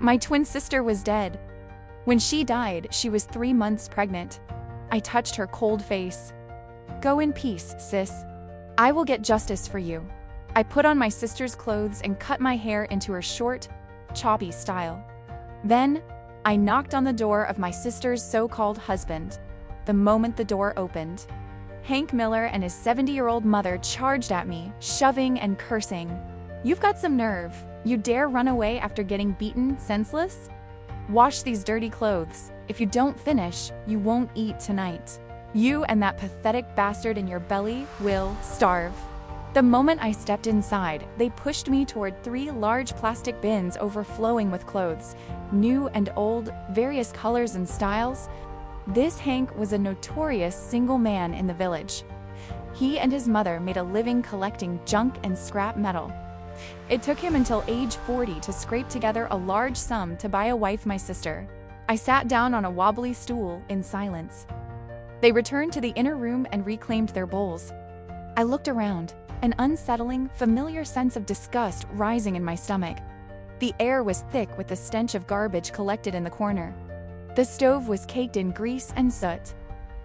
My twin sister was dead. When she died, she was 3 months pregnant. I touched her cold face. Go in peace, sis. I will get justice for you. I put on my sister's clothes and cut my hair into her short, choppy style. Then, I knocked on the door of my sister's so-called husband. The moment the door opened, Hank Miller and his 70-year-old mother charged at me, shoving and cursing. You've got some nerve. You dare run away after getting beaten senseless? Wash these dirty clothes. If you don't finish, you won't eat tonight. You and that pathetic bastard in your belly will starve. The moment I stepped inside, they pushed me toward 3 large plastic bins overflowing with clothes, new and old, various colors and styles. This Hank was a notorious single man in the village. He and his mother made a living collecting junk and scrap metal. It took him until age 40 to scrape together a large sum to buy a wife my sister. I sat down on a wobbly stool in silence. They returned to the inner room and reclaimed their bowls. I looked around, an unsettling, familiar sense of disgust rising in my stomach. The air was thick with the stench of garbage collected in the corner. The stove was caked in grease and soot.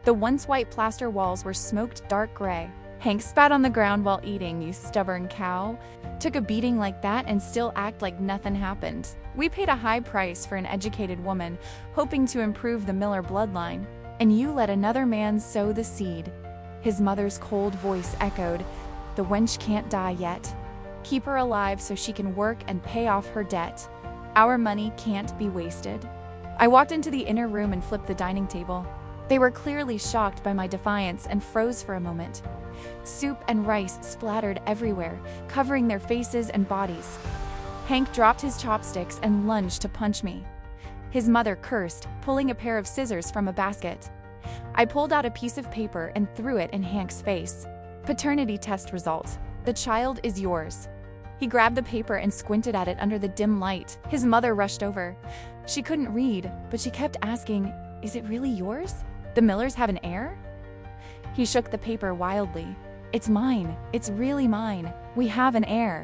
The once white plaster walls were smoked dark gray. Hank spat on the ground while eating, you stubborn cow. Took a beating like that and still act like nothing happened. We paid a high price for an educated woman, hoping to improve the Miller bloodline. And you let another man sow the seed. His mother's cold voice echoed, the wench can't die yet. Keep her alive so she can work and pay off her debt. Our money can't be wasted. I walked into the inner room and flipped the dining table. They were clearly shocked by my defiance and froze for a moment. Soup and rice splattered everywhere, covering their faces and bodies. Hank dropped his chopsticks and lunged to punch me. His mother cursed, pulling a pair of scissors from a basket. I pulled out a piece of paper and threw it in Hank's face. Paternity test result. The child is yours. He grabbed the paper and squinted at it under the dim light. His mother rushed over. She couldn't read, but she kept asking, is it really yours? The Millers have an heir? He shook the paper wildly. It's mine. It's really mine. We have an heir.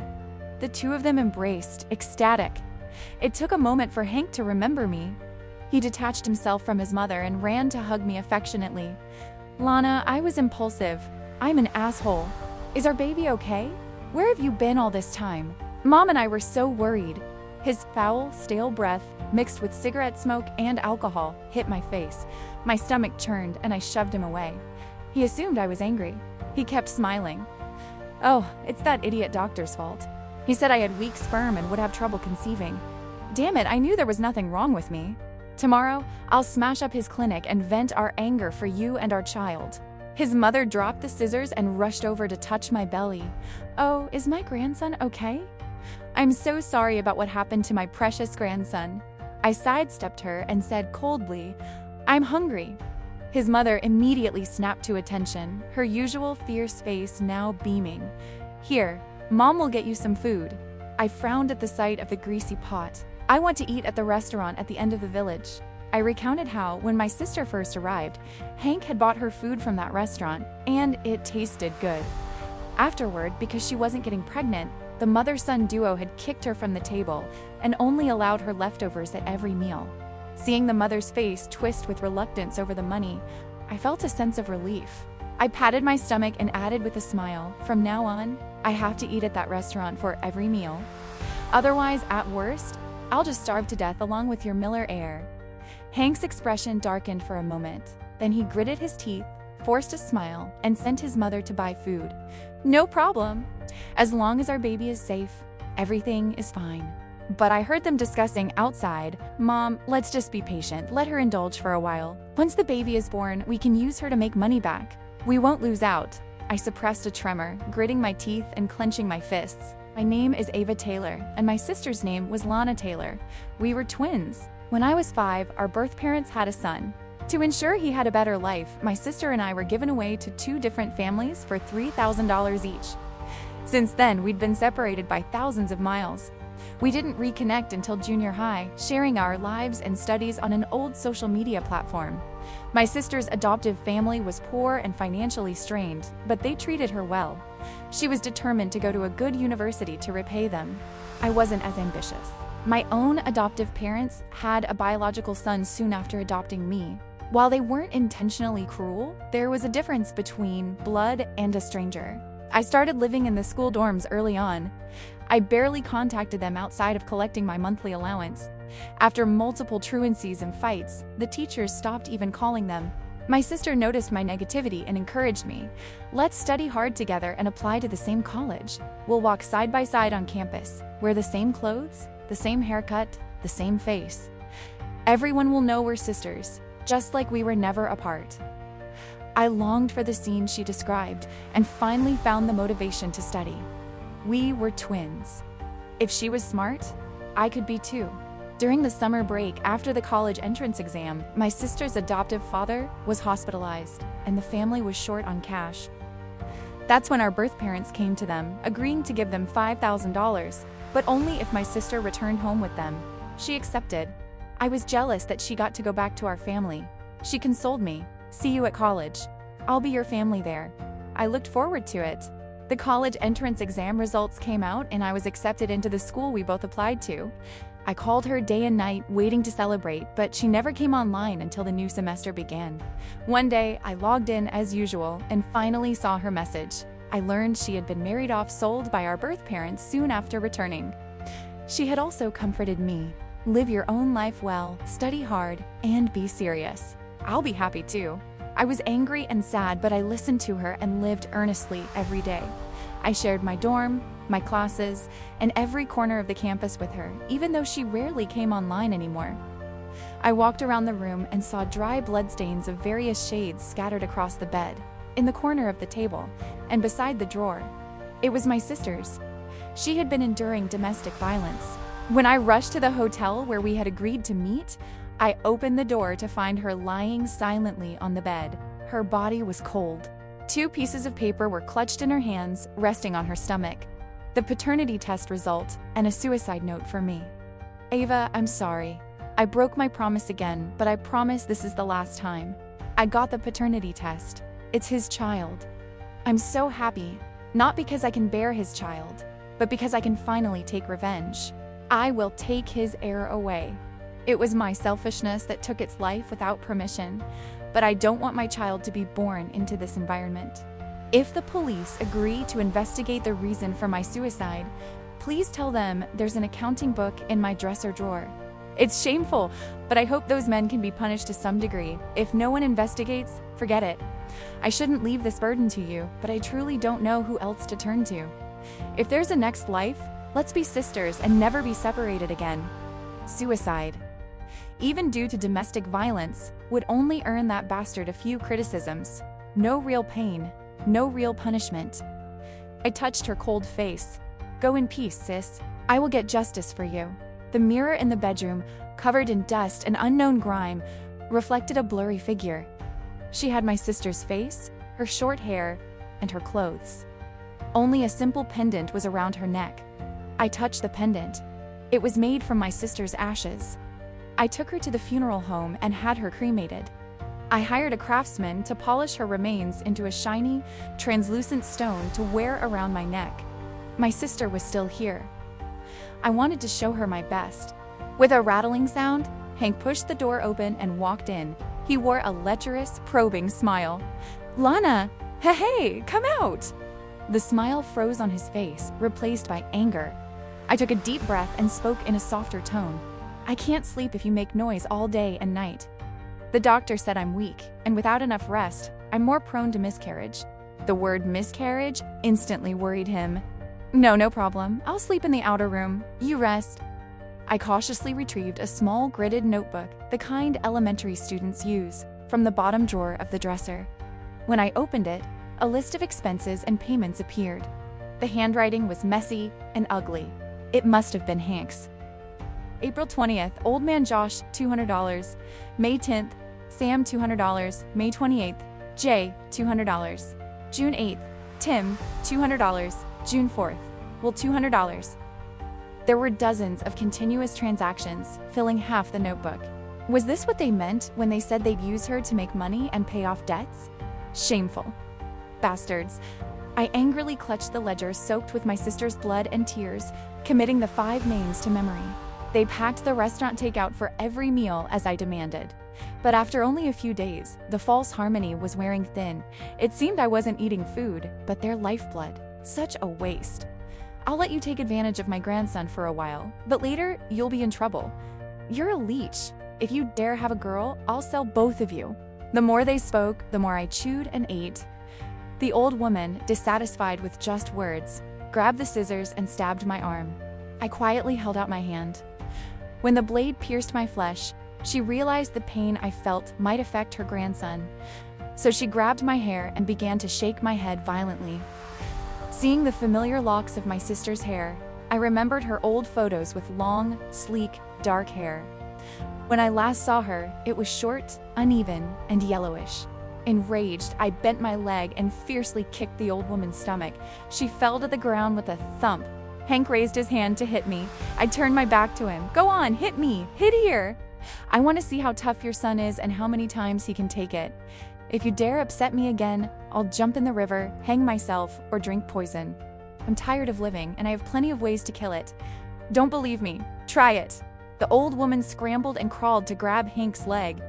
The two of them embraced, ecstatic. It took a moment for Hank to remember me. He detached himself from his mother and ran to hug me affectionately. Lana, I was impulsive. I'm an asshole. Is our baby okay? Where have you been all this time? Mom and I were so worried. His foul, stale breath, mixed with cigarette smoke and alcohol, hit my face. My stomach churned and I shoved him away. He assumed I was angry. He kept smiling. Oh, it's that idiot doctor's fault. He said I had weak sperm and would have trouble conceiving. Damn it, I knew there was nothing wrong with me. Tomorrow, I'll smash up his clinic and vent our anger for you and our child. His mother dropped the scissors and rushed over to touch my belly. Oh, is my grandson okay? I'm so sorry about what happened to my precious grandson. I sidestepped her and said coldly, I'm hungry. His mother immediately snapped to attention, her usual fierce face now beaming. Here, Mom will get you some food. I frowned at the sight of the greasy pot. I want to eat at the restaurant at the end of the village. I recounted how, when my sister first arrived, Hank had bought her food from that restaurant, and it tasted good. Afterward, because she wasn't getting pregnant, the mother-son duo had kicked her from the table and only allowed her leftovers at every meal. Seeing the mother's face twist with reluctance over the money, I felt a sense of relief. I patted my stomach and added with a smile, from now on, I have to eat at that restaurant for every meal. Otherwise, at worst, I'll just starve to death along with your Miller heir. Hank's expression darkened for a moment. Then he gritted his teeth, forced a smile, and sent his mother to buy food. No problem. As long as our baby is safe, everything is fine. But I heard them discussing outside, Mom, let's just be patient, let her indulge for a while. Once the baby is born, we can use her to make money back. We won't lose out. I suppressed a tremor, gritting my teeth and clenching my fists. My name is Ava Taylor, and my sister's name was Lana Taylor. We were twins. When I was 5, our birth parents had a son. To ensure he had a better life, my sister and I were given away to 2 different families for $3,000 each. Since then, we'd been separated by thousands of miles. We didn't reconnect until junior high, sharing our lives and studies on an old social media platform. My sister's adoptive family was poor and financially strained, but they treated her well. She was determined to go to a good university to repay them. I wasn't as ambitious. My own adoptive parents had a biological son soon after adopting me. While they weren't intentionally cruel, there was a difference between blood and a stranger. I started living in the school dorms early on. I barely contacted them outside of collecting my monthly allowance. After multiple truancies and fights, the teachers stopped even calling them. My sister noticed my negativity and encouraged me. Let's study hard together and apply to the same college. We'll walk side by side on campus, wear the same clothes, the same haircut, the same face. Everyone will know we're sisters, just like we were never apart. I longed for the scene she described and finally found the motivation to study. We were twins. If she was smart, I could be too. During the summer break after the college entrance exam, my sister's adoptive father was hospitalized, and the family was short on cash. That's when our birth parents came to them, agreeing to give them $5,000, but only if my sister returned home with them. She accepted. I was jealous that she got to go back to our family. She consoled me. See you at college. I'll be your family there. I looked forward to it. The college entrance exam results came out and I was accepted into the school we both applied to. I called her day and night, waiting to celebrate, but she never came online until the new semester began. One day, I logged in as usual and finally saw her message. I learned she had been married off sold by our birth parents soon after returning. She had also comforted me. Live your own life well, study hard, and be serious. I'll be happy too. I was angry and sad, but I listened to her and lived earnestly every day. I shared my dorm, my classes, and every corner of the campus with her, even though she rarely came online anymore. I walked around the room and saw dry bloodstains of various shades scattered across the bed, in the corner of the table, and beside the drawer. It was my sister's. She had been enduring domestic violence. When I rushed to the hotel where we had agreed to meet, I opened the door to find her lying silently on the bed. Her body was cold. 2 pieces of paper were clutched in her hands, resting on her stomach. The paternity test result and a suicide note for me. Ava, I'm sorry. I broke my promise again, but I promise this is the last time. I got the paternity test. It's his child. I'm so happy, not because I can bear his child, but because I can finally take revenge. I will take his heir away. It was my selfishness that took its life without permission, but I don't want my child to be born into this environment. If the police agree to investigate the reason for my suicide, please tell them there's an accounting book in my dresser drawer. It's shameful, but I hope those men can be punished to some degree. If no one investigates, forget it. I shouldn't leave this burden to you, but I truly don't know who else to turn to. If there's a next life, let's be sisters and never be separated again. Suicide, even due to domestic violence, would only earn that bastard a few criticisms. No real pain, no real punishment. I touched her cold face. Go in peace, sis. I will get justice for you. The mirror in the bedroom, covered in dust and unknown grime, reflected a blurry figure. She had my sister's face, her short hair, and her clothes. Only a simple pendant was around her neck. I touched the pendant. It was made from my sister's ashes. I took her to the funeral home and had her cremated. I hired a craftsman to polish her remains into a shiny, translucent stone to wear around my neck. My sister was still here. I wanted to show her my best. With a rattling sound, Hank pushed the door open and walked in. He wore a lecherous, probing smile. Lana, hey, come out! The smile froze on his face, replaced by anger. I took a deep breath and spoke in a softer tone. I can't sleep if you make noise all day and night. The doctor said I'm weak, and without enough rest, I'm more prone to miscarriage. The word miscarriage instantly worried him. No problem. I'll sleep in the outer room. You rest. I cautiously retrieved a small gridded notebook, the kind elementary students use, from the bottom drawer of the dresser. When I opened it, a list of expenses and payments appeared. The handwriting was messy and ugly. It must have been Hank's. April 20th, Old Man Josh, $200. May 10th, Sam, $200. May 28th, Jay, $200. June 8th, Tim, $200. June 4th, Will, $200. There were dozens of continuous transactions, filling half the notebook. Was this what they meant when they said they'd use her to make money and pay off debts? Shameful. Bastards. I angrily clutched the ledger soaked with my sister's blood and tears, committing the 5 names to memory. They packed the restaurant takeout for every meal as I demanded. But after only a few days, the false harmony was wearing thin. It seemed I wasn't eating food, but their lifeblood. Such a waste. I'll let you take advantage of my grandson for a while, but later you'll be in trouble. You're a leech. If you dare have a girl, I'll sell both of you. The more they spoke, the more I chewed and ate. The old woman, dissatisfied with just words, grabbed the scissors and stabbed my arm. I quietly held out my hand. When the blade pierced my flesh, she realized the pain I felt might affect her grandson. So she grabbed my hair and began to shake my head violently. Seeing the familiar locks of my sister's hair, I remembered her old photos with long, sleek, dark hair. When I last saw her, it was short, uneven, and yellowish. Enraged, I bent my leg and fiercely kicked the old woman's stomach. She fell to the ground with a thump. Hank raised his hand to hit me. I turned my back to him. Go on, hit me, hit here. I want to see how tough your son is and how many times he can take it. If you dare upset me again, I'll jump in the river, hang myself, or drink poison. I'm tired of living, and I have plenty of ways to kill it. Don't believe me? Try it. The old woman scrambled and crawled to grab Hank's leg.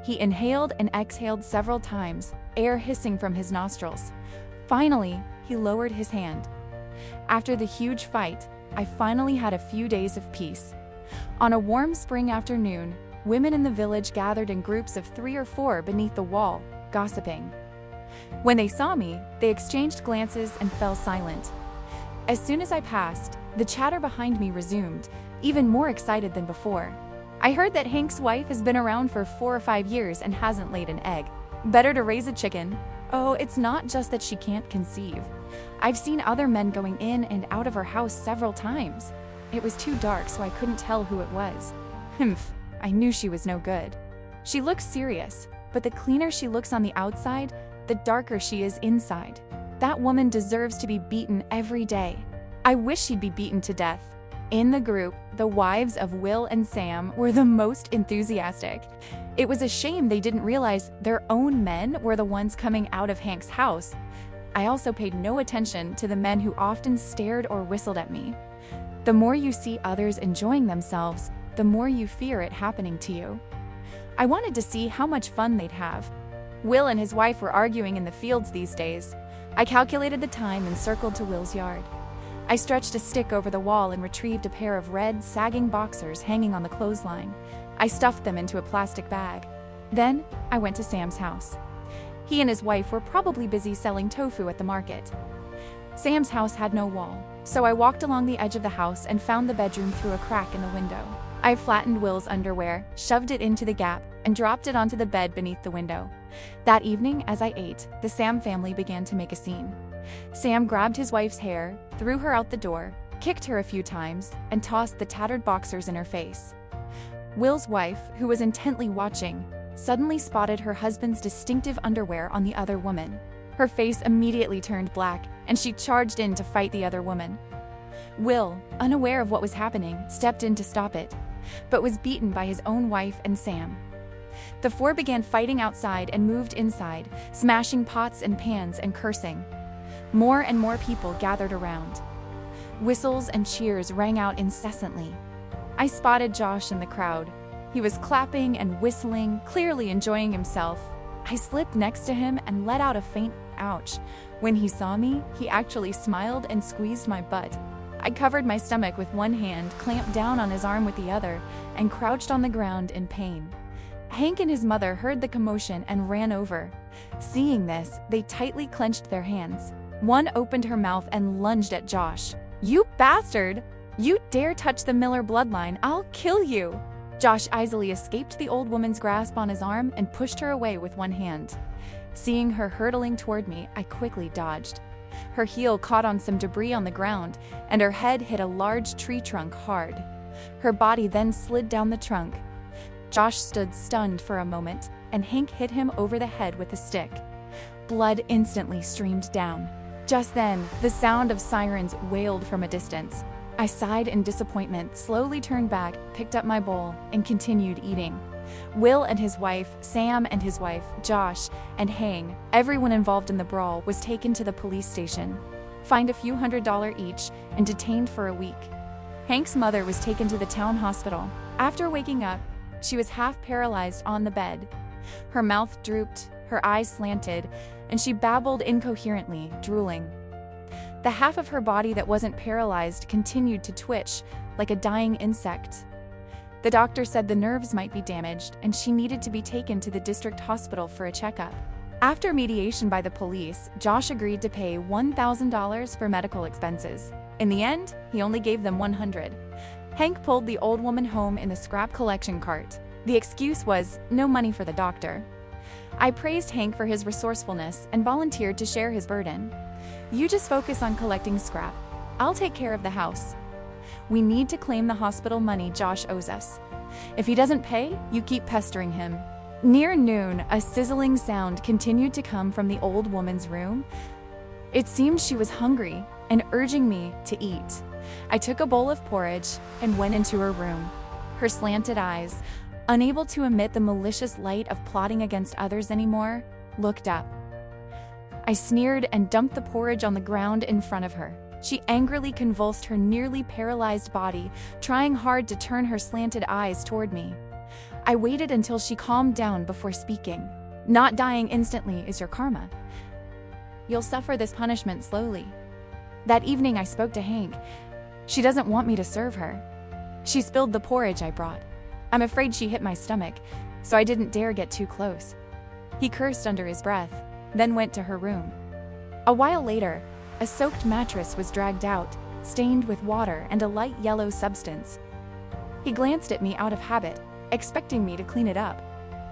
He inhaled and exhaled several times, air hissing from his nostrils. Finally, he lowered his hand. After the huge fight, I finally had a few days of peace. On a warm spring afternoon, women in the village gathered in groups of 3 or 4 beneath the wall, gossiping. When they saw me, they exchanged glances and fell silent. As soon as I passed, the chatter behind me resumed, even more excited than before. I heard that Hank's wife has been around for 4 or 5 years and hasn't laid an egg. Better to raise a chicken. Oh, it's not just that she can't conceive. I've seen other men going in and out of her house several times. It was too dark, so I couldn't tell who it was. Humph, I knew she was no good. She looks serious, but the cleaner she looks on the outside, the darker she is inside. That woman deserves to be beaten every day. I wish she'd be beaten to death. In the group, the wives of Will and Sam were the most enthusiastic. It was a shame they didn't realize their own men were the ones coming out of Hank's house. I also paid no attention to the men who often stared or whistled at me. The more you see others enjoying themselves, the more you fear it happening to you. I wanted to see how much fun they'd have. Will and his wife were arguing in the fields these days. I calculated the time and circled to Will's yard. I stretched a stick over the wall and retrieved a pair of red, sagging boxers hanging on the clothesline. I stuffed them into a plastic bag. Then, I went to Sam's house. He and his wife were probably busy selling tofu at the market. Sam's house had no wall, so I walked along the edge of the house and found the bedroom through a crack in the window. I flattened Will's underwear, shoved it into the gap, and dropped it onto the bed beneath the window. That evening, as I ate, the Sam family began to make a scene. Sam grabbed his wife's hair, threw her out the door, kicked her a few times, and tossed the tattered boxers in her face. Will's wife, who was intently watching, suddenly spotted her husband's distinctive underwear on the other woman. Her face immediately turned black, and she charged in to fight the other woman. Will, unaware of what was happening, stepped in to stop it, but was beaten by his own wife and Sam. The 4 began fighting outside and moved inside, smashing pots and pans and cursing. More and more people gathered around. Whistles and cheers rang out incessantly. I spotted Josh in the crowd. He was clapping and whistling, clearly enjoying himself. I slipped next to him and let out a faint ouch. When he saw me, he actually smiled and squeezed my butt. I covered my stomach with one hand, clamped down on his arm with the other, and crouched on the ground in pain. Hank and his mother heard the commotion and ran over. Seeing this, they tightly clenched their hands. One opened her mouth and lunged at Josh. "You bastard! You dare touch the Miller bloodline, I'll kill you!" Josh easily escaped the old woman's grasp on his arm and pushed her away with one hand. Seeing her hurtling toward me, I quickly dodged. Her heel caught on some debris on the ground, and her head hit a large tree trunk hard. Her body then slid down the trunk. Josh stood stunned for a moment, and Hank hit him over the head with a stick. Blood instantly streamed down. Just then, the sound of sirens wailed from a distance. I sighed in disappointment, slowly turned back, picked up my bowl, and continued eating. Will and his wife, Sam and his wife, Josh, and Hang, everyone involved in the brawl, was taken to the police station, fined a few $100s each, and detained for a week. Hank's mother was taken to the town hospital. After waking up, she was half paralyzed on the bed. Her mouth drooped, her eyes slanted, and she babbled incoherently, drooling. The half of her body that wasn't paralyzed continued to twitch, like a dying insect. The doctor said the nerves might be damaged, and she needed to be taken to the district hospital for a checkup. After mediation by the police, Josh agreed to pay $1,000 for medical expenses. In the end, he only gave them $100. Hank pulled the old woman home in the scrap collection cart. The excuse was no money for the doctor. I praised Hank for his resourcefulness and volunteered to share his burden. You just focus on collecting scrap. I'll take care of the house. We need to claim the hospital money Josh owes us. If he doesn't pay, you keep pestering him. Near noon, a sizzling sound continued to come from the old woman's room. It seemed she was hungry and urging me to eat. I took a bowl of porridge and went into her room. Her slanted eyes, unable to emit the malicious light of plotting against others anymore, looked up. I sneered and dumped the porridge on the ground in front of her. She angrily convulsed her nearly paralyzed body, trying hard to turn her slanted eyes toward me. I waited until she calmed down before speaking. Not dying instantly is your karma. You'll suffer this punishment slowly. That evening I spoke to Hank. She doesn't want me to serve her. She spilled the porridge I brought. I'm afraid she hit my stomach, so I didn't dare get too close. He cursed under his breath, then went to her room. A while later, a soaked mattress was dragged out, stained with water and a light yellow substance. He glanced at me out of habit, expecting me to clean it up.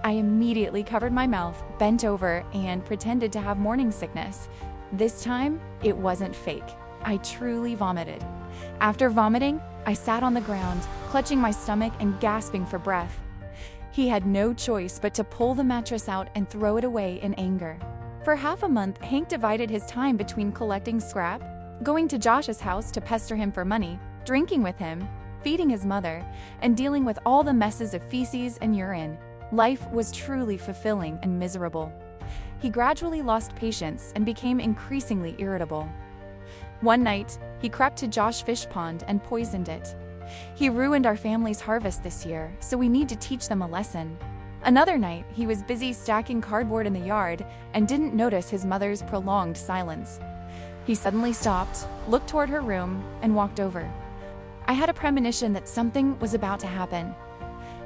I immediately covered my mouth, bent over, and pretended to have morning sickness. This time, it wasn't fake. I truly vomited. After vomiting, I sat on the ground, clutching my stomach and gasping for breath. He had no choice but to pull the mattress out and throw it away in anger. For half a month, Hank divided his time between collecting scrap, going to Josh's house to pester him for money, drinking with him, feeding his mother, and dealing with all the messes of feces and urine. Life was truly fulfilling and miserable. He gradually lost patience and became increasingly irritable. One night, he crept to Josh's fish pond and poisoned it. He ruined our family's harvest this year, so we need to teach them a lesson. Another night, he was busy stacking cardboard in the yard and didn't notice his mother's prolonged silence. He suddenly stopped, looked toward her room, and walked over. I had a premonition that something was about to happen.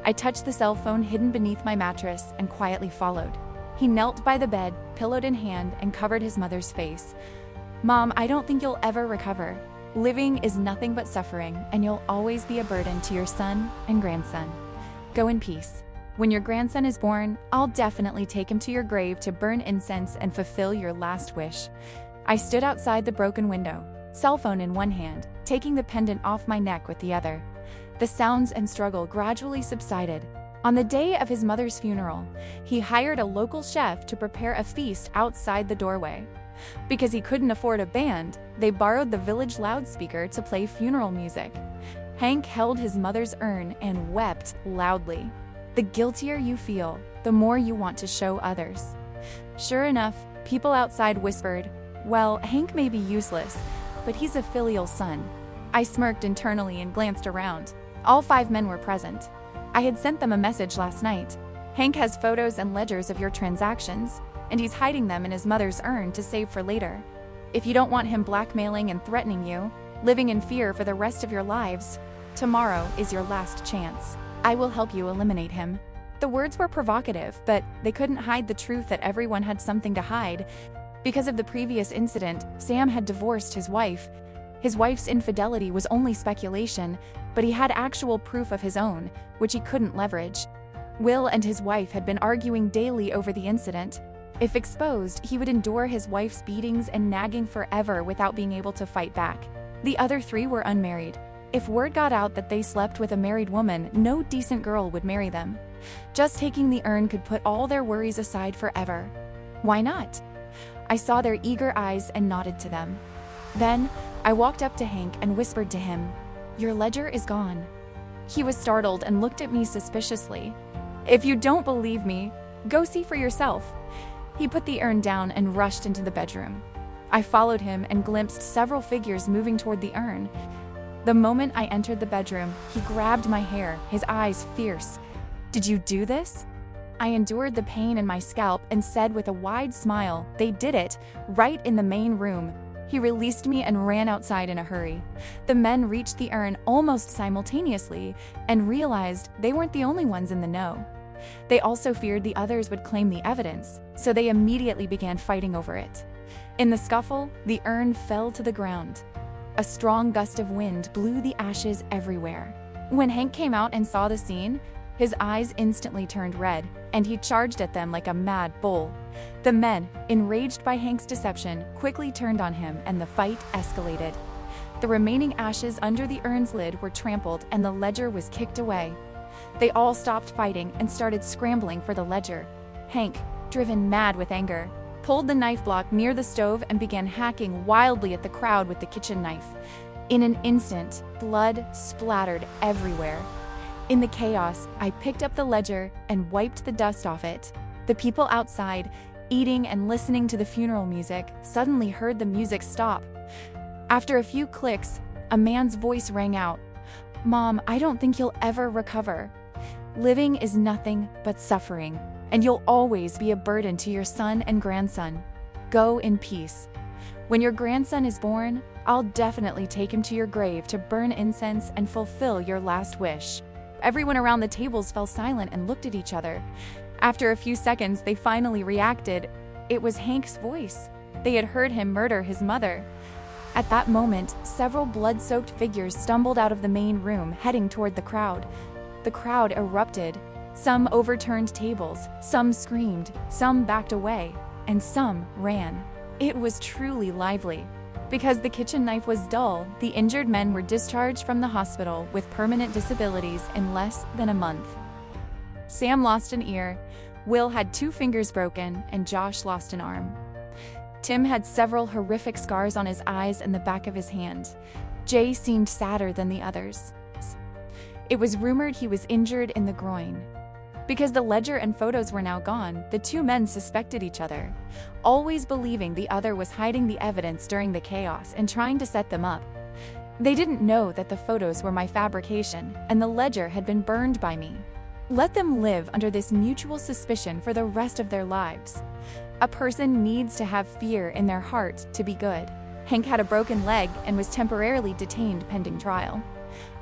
I touched the cell phone hidden beneath my mattress and quietly followed. He knelt by the bed, pillowed in hand, and covered his mother's face. Mom, I don't think you'll ever recover. Living is nothing but suffering, and you'll always be a burden to your son and grandson. Go in peace. When your grandson is born, I'll definitely take him to your grave to burn incense and fulfill your last wish. I stood outside the broken window, cell phone in one hand, taking the pendant off my neck with the other. The sounds and struggle gradually subsided. On the day of his mother's funeral, he hired a local chef to prepare a feast outside the doorway. Because he couldn't afford a band, they borrowed the village loudspeaker to play funeral music. Hank held his mother's urn and wept loudly. The guiltier you feel, the more you want to show others. Sure enough, people outside whispered, "Well, Hank may be useless, but he's a filial son." I smirked internally and glanced around. All 5 men were present. I had sent them a message last night. Hank has photos and ledgers of your transactions, and he's hiding them in his mother's urn to save for later. If you don't want him blackmailing and threatening you, living in fear for the rest of your lives, tomorrow is your last chance. I will help you eliminate him. The words were provocative, but they couldn't hide the truth that everyone had something to hide. Because of the previous incident, Sam had divorced his wife. His wife's infidelity was only speculation, but he had actual proof of his own, which he couldn't leverage. Will and his wife had been arguing daily over the incident. If exposed, he would endure his wife's beatings and nagging forever without being able to fight back. The other 3 were unmarried. If word got out that they slept with a married woman, no decent girl would marry them. Just taking the urn could put all their worries aside forever. Why not? I saw their eager eyes and nodded to them. Then, I walked up to Hank and whispered to him, "Your ledger is gone." He was startled and looked at me suspiciously. "If you don't believe me, go see for yourself." He put the urn down and rushed into the bedroom. I followed him and glimpsed several figures moving toward the urn. The moment I entered the bedroom, he grabbed my hair, his eyes fierce. "Did you do this?" I endured the pain in my scalp and said with a wide smile, "They did it, right in the main room." He released me and ran outside in a hurry. The men reached the urn almost simultaneously and realized they weren't the only ones in the know. They also feared the others would claim the evidence, so they immediately began fighting over it. In the scuffle, the urn fell to the ground. A strong gust of wind blew the ashes everywhere. When Hank came out and saw the scene, his eyes instantly turned red, and he charged at them like a mad bull. The men, enraged by Hank's deception, quickly turned on him and the fight escalated. The remaining ashes under the urn's lid were trampled and the ledger was kicked away. They all stopped fighting and started scrambling for the ledger. Hank, driven mad with anger, pulled the knife block near the stove and began hacking wildly at the crowd with the kitchen knife. In an instant, blood splattered everywhere. In the chaos, I picked up the ledger and wiped the dust off it. The people outside, eating and listening to the funeral music, suddenly heard the music stop. After a few clicks, a man's voice rang out, "Mom, I don't think you'll ever recover. Living is nothing but suffering, and you'll always be a burden to your son and grandson. Go in peace. When your grandson is born, I'll definitely take him to your grave to burn incense and fulfill your last wish." Everyone around the tables fell silent and looked at each other. After a few seconds, they finally reacted. It was Hank's voice. They had heard him murder his mother. At that moment, several blood-soaked figures stumbled out of the main room, heading toward the crowd. The crowd erupted. Some overturned tables, some screamed, some backed away, and some ran. It was truly lively. Because the kitchen knife was dull, the injured men were discharged from the hospital with permanent disabilities in less than a month. Sam lost an ear, Will had 2 fingers broken, and Josh lost an arm. Tim had several horrific scars on his eyes and the back of his hand. Jay seemed sadder than the others. It was rumored he was injured in the groin. Because the ledger and photos were now gone, the 2 men suspected each other, always believing the other was hiding the evidence during the chaos and trying to set them up. They didn't know that the photos were my fabrication and the ledger had been burned by me. Let them live under this mutual suspicion for the rest of their lives. A person needs to have fear in their heart to be good. Hank had a broken leg and was temporarily detained pending trial.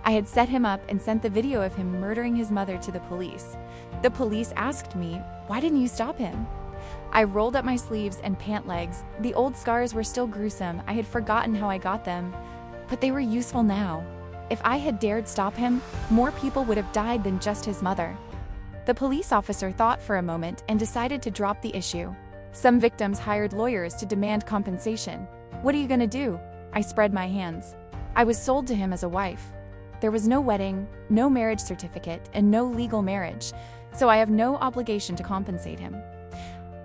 I had set him up and sent the video of him murdering his mother to the police. The police asked me, "Why didn't you stop him?" I rolled up my sleeves and pant legs. The old scars were still gruesome. I had forgotten how I got them, but they were useful now. If I had dared stop him, more people would have died than just his mother. The police officer thought for a moment and decided to drop the issue. Some victims hired lawyers to demand compensation. "What are you gonna do?" I spread my hands. I was sold to him as a wife. There was no wedding, no marriage certificate, and no legal marriage, so I have no obligation to compensate him.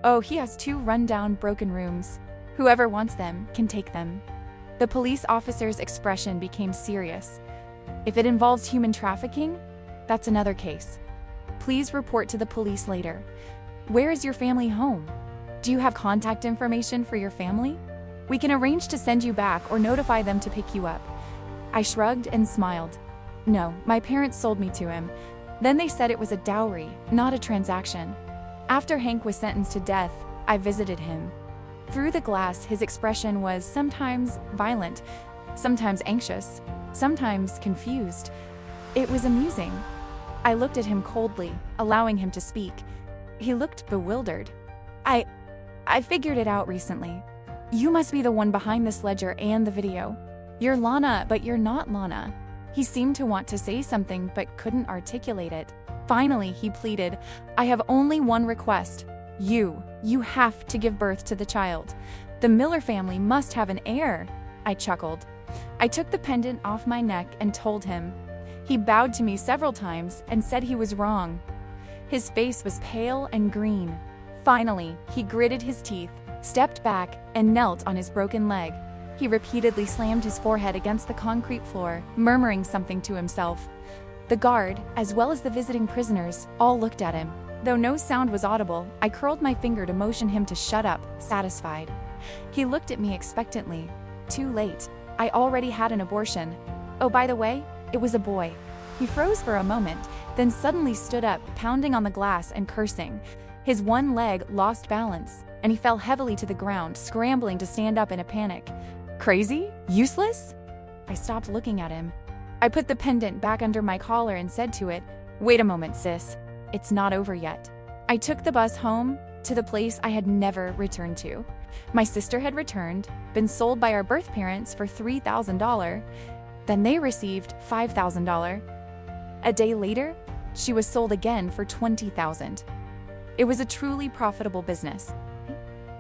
"Oh, he has 2 rundown, broken rooms. Whoever wants them can take them." The police officer's expression became serious. "If it involves human trafficking, that's another case. Please report to the police later. Where is your family home? Do you have contact information for your family? We can arrange to send you back or notify them to pick you up." I shrugged and smiled. "No, my parents sold me to him. Then they said it was a dowry, not a transaction." After Hank was sentenced to death, I visited him. Through the glass, his expression was sometimes violent, sometimes anxious, sometimes confused. It was amusing. I looked at him coldly, allowing him to speak. He looked bewildered. I figured it out recently. You must be the one behind this ledger and the video. You're Lana, but you're not Lana." He seemed to want to say something but couldn't articulate it. Finally, he pleaded, "I have only one request. You have to give birth to the child. The Miller family must have an heir." I chuckled. I took the pendant off my neck and told him. He bowed to me several times and said he was wrong. His face was pale and green. Finally, he gritted his teeth, stepped back, and knelt on his broken leg. He repeatedly slammed his forehead against the concrete floor, murmuring something to himself. The guard, as well as the visiting prisoners, all looked at him. Though no sound was audible, I curled my finger to motion him to shut up, satisfied. He looked at me expectantly. Too late. I already had an abortion. Oh, by the way, it was a boy. He froze for a moment, then suddenly stood up, pounding on the glass and cursing. His one leg lost balance, and he fell heavily to the ground, scrambling to stand up in a panic. Crazy? Useless? I stopped looking at him. I put the pendant back under my collar and said to it, "Wait a moment, sis. It's not over yet." I took the bus home to the place I had never returned to. My sister had returned, been sold by our birth parents for $3,000. Then they received $5,000. A day later, she was sold again for $20,000. It was a truly profitable business.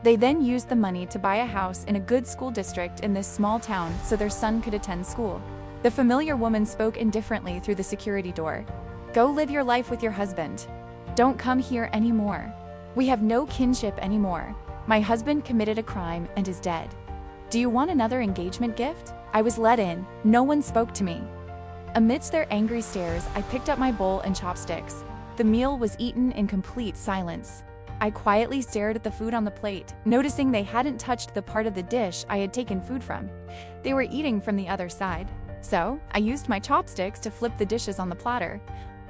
They then used the money to buy a house in a good school district in this small town so their son could attend school. The familiar woman spoke indifferently through the security door. "Go live your life with your husband. Don't come here anymore. We have no kinship anymore. My husband committed a crime and is dead. Do you want another engagement gift?" I was let in. No one spoke to me. Amidst their angry stares, I picked up my bowl and chopsticks. The meal was eaten in complete silence. I quietly stared at the food on the plate, noticing they hadn't touched the part of the dish I had taken food from. They were eating from the other side. So, I used my chopsticks to flip the dishes on the platter.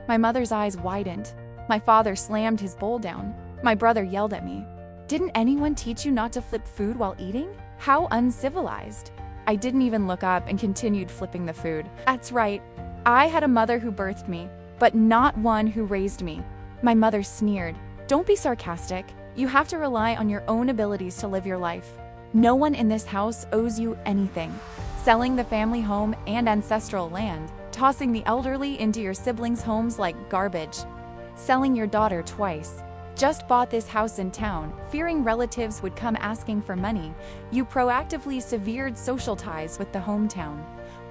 My mother's eyes widened. My father slammed his bowl down. My brother yelled at me. "Didn't anyone teach you not to flip food while eating? How uncivilized." I didn't even look up and continued flipping the food. That's right. I had a mother who birthed me, but not one who raised me. My mother sneered. "Don't be sarcastic. You have to rely on your own abilities to live your life. No one in this house owes you anything. Selling the family home and ancestral land, tossing the elderly into your siblings' homes like garbage. Selling your daughter twice. Just bought this house in town, fearing relatives would come asking for money. You proactively severed social ties with the hometown.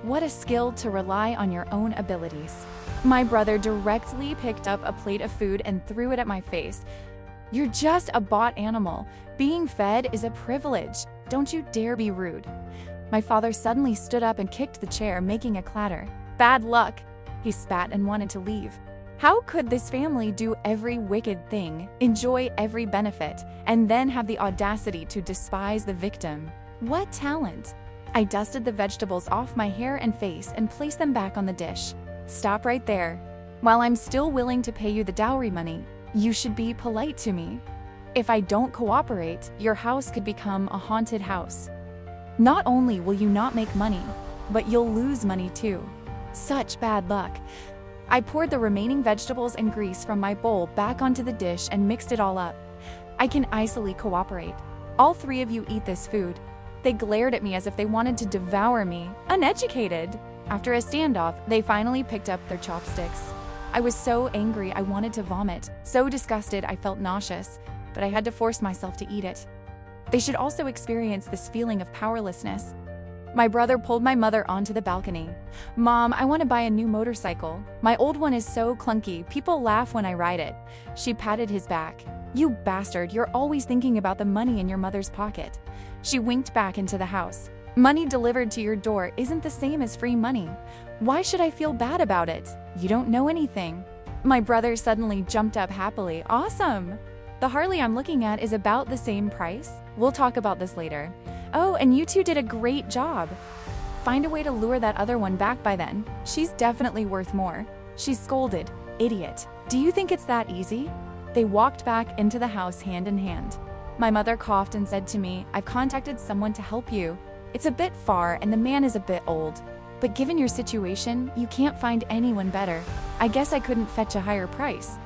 What a skill to rely on your own abilities." My brother directly picked up a plate of food and threw it at my face. "You're just a bought animal. Being fed is a privilege. Don't you dare be rude." My father suddenly stood up and kicked the chair, making a clatter. "Bad luck." He spat and wanted to leave. How could this family do every wicked thing, enjoy every benefit, and then have the audacity to despise the victim? What talent? I dusted the vegetables off my hair and face and placed them back on the dish. "Stop right there. While I'm still willing to pay you the dowry money, you should be polite to me. If I don't cooperate, your house could become a haunted house. Not only will you not make money, but you'll lose money too. Such bad luck." I poured the remaining vegetables and grease from my bowl back onto the dish and mixed it all up. "I can easily cooperate. All three of you eat this food." They glared at me as if they wanted to devour me. Uneducated! After a standoff, they finally picked up their chopsticks. I was so angry I wanted to vomit, so disgusted I felt nauseous, but I had to force myself to eat it. They should also experience this feeling of powerlessness. My brother pulled my mother onto the balcony. "Mom, I want to buy a new motorcycle. My old one is so clunky, people laugh when I ride it." She patted his back. "You bastard, you're always thinking about the money in your mother's pocket." She winked back into the house. "Money delivered to your door isn't the same as free money. Why should I feel bad about it? You don't know anything." My brother suddenly jumped up happily. "Awesome! The Harley I'm looking at is about the same price. We'll talk about this later. Oh, and you two did a great job. Find a way to lure that other one back by then. She's definitely worth more." She scolded. "Idiot. Do you think it's that easy?" They walked back into the house hand in hand. My mother coughed and said to me, "I've contacted someone to help you. It's a bit far and the man is a bit old. But given your situation, you can't find anyone better. I guess I couldn't fetch a higher price.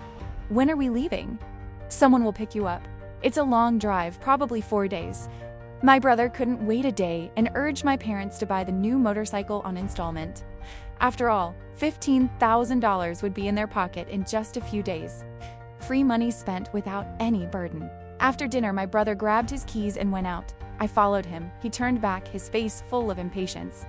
When are we leaving?" "Someone will pick you up. It's a long drive, probably 4 days." My brother couldn't wait a day and urged my parents to buy the new motorcycle on installment. After all, $15,000 would be in their pocket in just a few days. Free money spent without any burden. After dinner, my brother grabbed his keys and went out. I followed him. He turned back, his face full of impatience.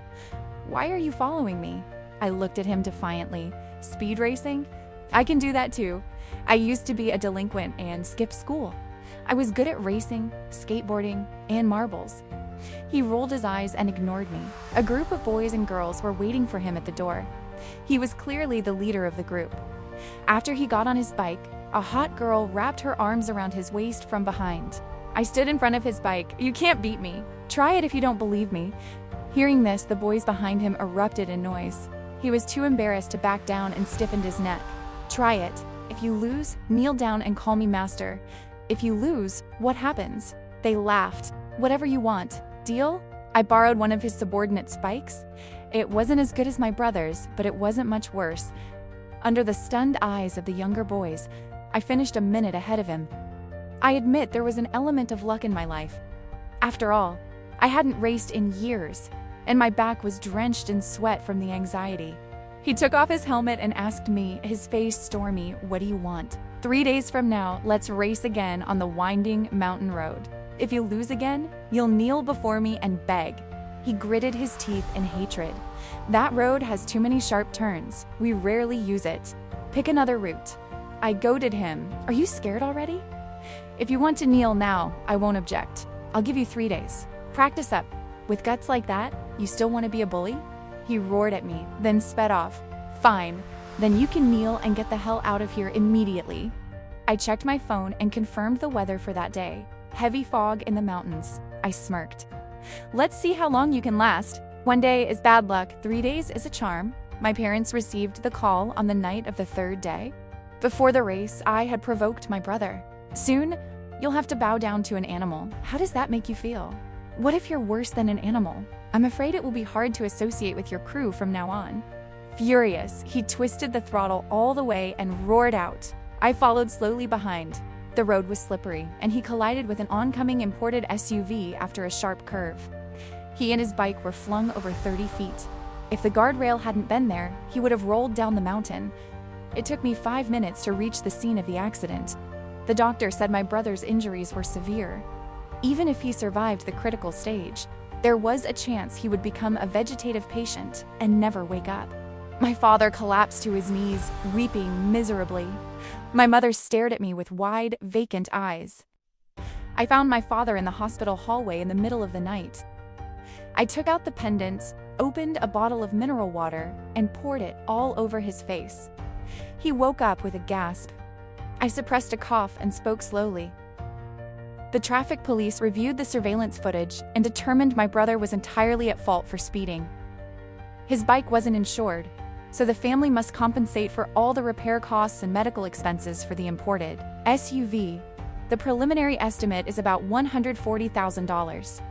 "Why are you following me?" I looked at him defiantly. "Speed racing? I can do that too. I used to be a delinquent and skip school. I was good at racing, skateboarding, and marbles." He rolled his eyes and ignored me. A group of boys and girls were waiting for him at the door. He was clearly the leader of the group. After he got on his bike, a hot girl wrapped her arms around his waist from behind. I stood in front of his bike. "You can't beat me. Try it if you don't believe me." Hearing this, the boys behind him erupted in noise. He was too embarrassed to back down and stiffened his neck. Try it. If you lose, kneel down and call me master. If you lose, what happens? They laughed. Whatever you want. Deal? I borrowed one of his subordinates' spikes. It wasn't as good as my brother's, but it wasn't much worse. Under the stunned eyes of the younger boys, I finished a minute ahead of him. I admit there was an element of luck in my life. After all, I hadn't raced in years, and my back was drenched in sweat from the anxiety. He took off his helmet and asked me, his face stormy, "What do you want? 3 days from now, let's race again on the winding mountain road. If you lose again, you'll kneel before me and beg." He gritted his teeth in hatred. "That road has too many sharp turns. We rarely use it. Pick another route." I goaded him. "Are you scared already? If you want to kneel now, I won't object. I'll give you 3 days. Practice up. With guts like that, you still want to be a bully?" He roared at me, then sped off. "Fine. Then you can kneel and get the hell out of here immediately." I checked my phone and confirmed the weather for that day. Heavy fog in the mountains. I smirked. "Let's see how long you can last. 1 day is bad luck, 3 days is a charm." My parents received the call on the night of the 3rd day. Before the race, I had provoked my brother. "Soon, you'll have to bow down to an animal. How does that make you feel? What if you're worse than an animal? I'm afraid it will be hard to associate with your crew from now on." Furious, he twisted the throttle all the way and roared out. I followed slowly behind. The road was slippery, and he collided with an oncoming imported SUV after a sharp curve. He and his bike were flung over 30 feet. If the guardrail hadn't been there, he would have rolled down the mountain. It took me 5 minutes to reach the scene of the accident. The doctor said my brother's injuries were severe. Even if he survived the critical stage, there was a chance he would become a vegetative patient and never wake up. My father collapsed to his knees, weeping miserably. My mother stared at me with wide, vacant eyes. I found my father in the hospital hallway in the middle of the night. I took out the pendant, opened a bottle of mineral water, and poured it all over his face. He woke up with a gasp. I suppressed a cough and spoke slowly. The traffic police reviewed the surveillance footage and determined my brother was entirely at fault for speeding. His bike wasn't insured, so the family must compensate for all the repair costs and medical expenses for the imported SUV. The preliminary estimate is about $140,000.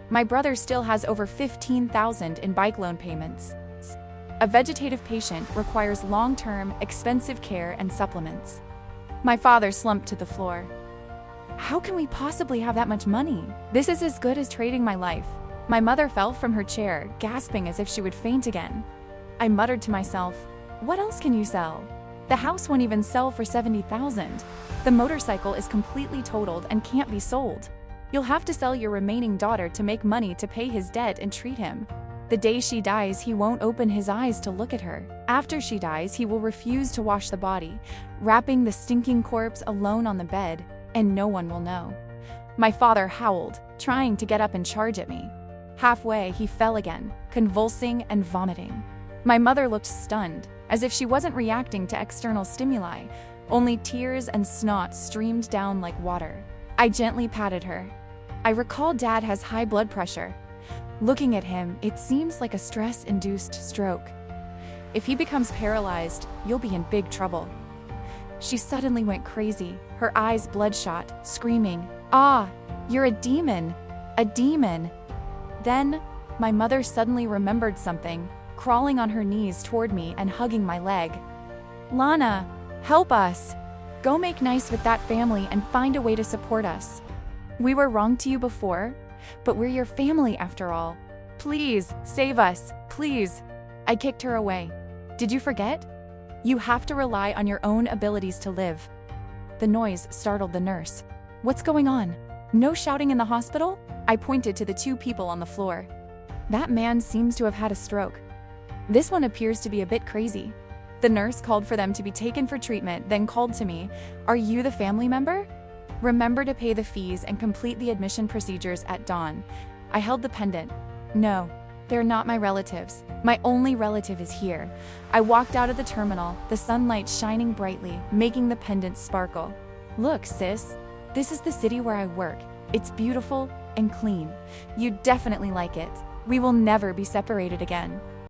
My brother still has over $15,000 in bike loan payments. A vegetative patient requires long-term, expensive care and supplements. My father slumped to the floor. "How can we possibly have that much money? This is as good as trading my life." My mother fell from her chair, gasping as if she would faint again. I muttered to myself, "What else can you sell? The house won't even sell for $70,000. The motorcycle is completely totaled and can't be sold. You'll have to sell your remaining daughter to make money to pay his debt and treat him. The day she dies, he won't open his eyes to look at her. After she dies, he will refuse to wash the body, wrapping the stinking corpse alone on the bed, and no one will know." My father howled, trying to get up and charge at me. Halfway, he fell again, convulsing and vomiting. My mother looked stunned, as if she wasn't reacting to external stimuli. Only tears and snot streamed down like water. I gently patted her. "I recall Dad has high blood pressure. Looking at him, it seems like a stress-induced stroke. If he becomes paralyzed, you'll be in big trouble." She suddenly went crazy, her eyes bloodshot, screaming, "Ah, you're a demon! A demon!" Then, my mother suddenly remembered something, crawling on her knees toward me and hugging my leg. "Lana, help us! Go make nice with that family and find a way to support us. We were wrong to you before, but we're your family after all. Please, save us, please." I kicked her away. "Did you forget? You have to rely on your own abilities to live." The noise startled the nurse. "What's going on? No shouting in the hospital?" I pointed to the 2 people on the floor. "That man seems to have had a stroke. This one appears to be a bit crazy." The nurse called for them to be taken for treatment, then called to me, "Are you the family member? Remember to pay the fees and complete the admission procedures at dawn." I held the pendant. "No, they're not my relatives. My only relative is here." I walked out of the terminal, the sunlight shining brightly, making the pendant sparkle. "Look, sis, this is the city where I work. It's beautiful and clean. You'd definitely like it. We will never be separated again.